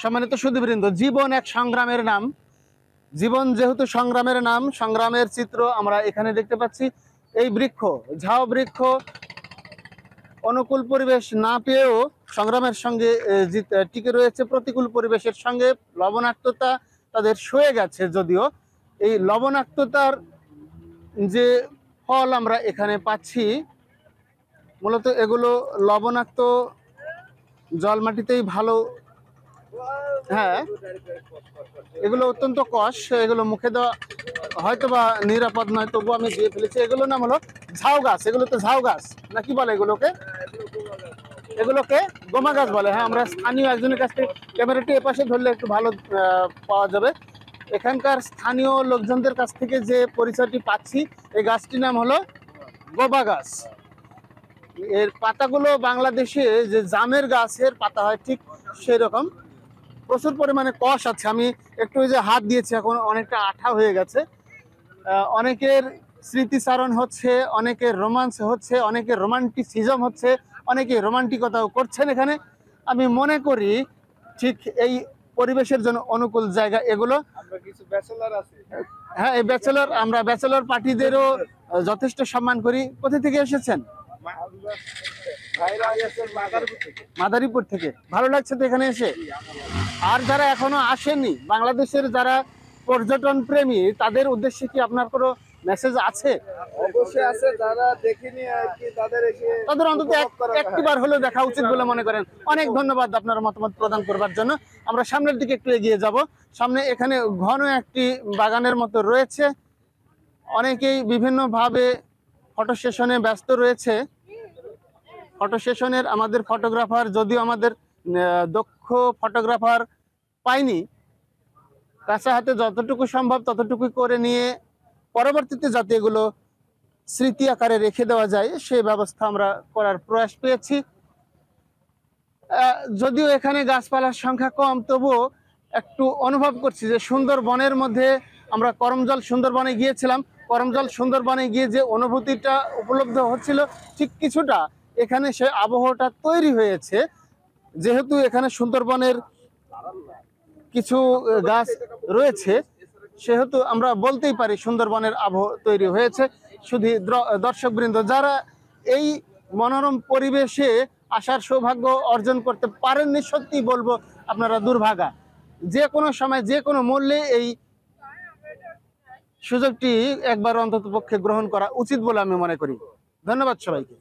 সম্মানিত সুধীবৃন্দ, জীবন এক সংগ্রামের নাম। জীবন যেহেতু সংগ্রামের নাম, সংগ্রামের চিত্র আমরা এখানে দেখতে পাচ্ছি। এই বৃক্ষ, ঝাউ বৃক্ষ, অনুকূল পরিবেশ না পেয়েও সংগ্রামের সঙ্গে টিকে রয়েছে। প্রতিকূল পরিবেশের সঙ্গে লবণাক্ততা তাদের সয়ে গেছে। যদিও এই লবণাক্ততার যে ফল আমরা এখানে পাচ্ছি, মূলত এগুলো লবণাক্ত জল মাটিতেই ভালো। হ্যাঁ, এগুলো অত্যন্ত কষ, এগুলো মুখে দেওয়া হয়তো বা নিরাপদ নয়, তবু আমি দিয়ে ফেলেছি। এগুলোর নাম হলো ঝাউ গাছ। এগুলো তো ঝাউ গাছ না, কি বলে এগুলোকে? এগুলোকে গোমা গাছ বলে। হ্যাঁ, আমরা স্থানীয় একজনের কাছ থেকে, ক্যামেরাটি এপাশে ধরলে একটু ভালো পাওয়া যাবে। এখানকার স্থানীয় লোকজনদের কাছ থেকে যে পরিচয়টি পাচ্ছি, এই গাছটির নাম হলো গোবা গাছ। এর পাতাগুলো বাংলাদেশে যে জামের গাছের পাতা হয়, ঠিক সেই রকম প্রচুর পরিমাণে কষ আছে। আমি একটু ওই যে হাত দিয়েছি, এখন অনেকটা আঠা হয়ে গেছে। অনেকের স্মৃতিচারণ হচ্ছে, অনেকের রোমান্স হচ্ছে, অনেকের রোমান্টিসিজম হচ্ছে, অনেকে রোমান্টিকতাও করছেন এখানে। আমি মনে করি ঠিক এই পরিবেশের জন্য অনুকূল জায়গা এগুলো। হ্যাঁ, এই ব্যাচেলর, আমরা ব্যাচেলর পার্টিদেরও যথেষ্ট সম্মান করি। কোথা থেকে এসেছেন? মাদারীপুর থেকে। ভালো লাগছে তো এখানে এসে? আর যারা এখনো আসেনি, বাংলাদেশের যারা পর্যটন প্রেমী, তাদের উদ্দেশ্যে কি আপনার কোনো মেসেজ আছে? অবশ্যই আছে, যারা দেখেনি আর কি তাদের অন্তত একটিবার হলেও দেখা উচিত বলে মনে করেন। অনেক ধন্যবাদ আপনার মতামত প্রদান করবার জন্য। আমরা সামনের দিকে একটু এগিয়ে যাব। সামনে এখানে ঘন একটি বাগানের মতো রয়েছে। অনেকেই বিভিন্নভাবে ফটো সেশনে ব্যস্ত রয়েছে। ফটো সেশনের আমাদের ফটোগ্রাফার, যদিও আমাদের দক্ষ ফটোগ্রাফার পাইনি, কাছে হাতে যতটুকু সম্ভব ততটুকু করে নিয়ে পরবর্তীতে যাতে এগুলো স্মৃতি আকারে রেখে দেওয়া যায় সেই ব্যবস্থা আমরা করার প্রয়াস পেয়েছি। যদিও এখানে গাছপালার সংখ্যা কম, তবুও একটু অনুভব করছি যে সুন্দরবনের মধ্যে, আমরা করমজল সুন্দরবনে গিয়েছিলাম, করমজল সুন্দরবনে গিয়ে যে অনুভূতিটা উপলব্ধ হচ্ছিল, ঠিক কিছুটা এখানে সে আবহাওয়াটা তৈরি হয়েছে। যেহেতু এখানে সুন্দরবনের কিছু গাছ রয়েছে, সেহেতু আমরা বলতেই পারি সুন্দরবনের আবহাওয়া তৈরি হয়েছে। শুধু দর্শকবৃন্দ, যারা এই মনোরম পরিবেশে আসার সৌভাগ্য অর্জন করতে পারেননি, সত্যি বলবো আপনারা দুর্ভাগা। যে কোনো সময়, যে কোনো মূল্যে এই সুযোগটি একবার অন্তত পক্ষে গ্রহণ করা উচিত বলে আমি মনে করি। ধন্যবাদ সবাইকে।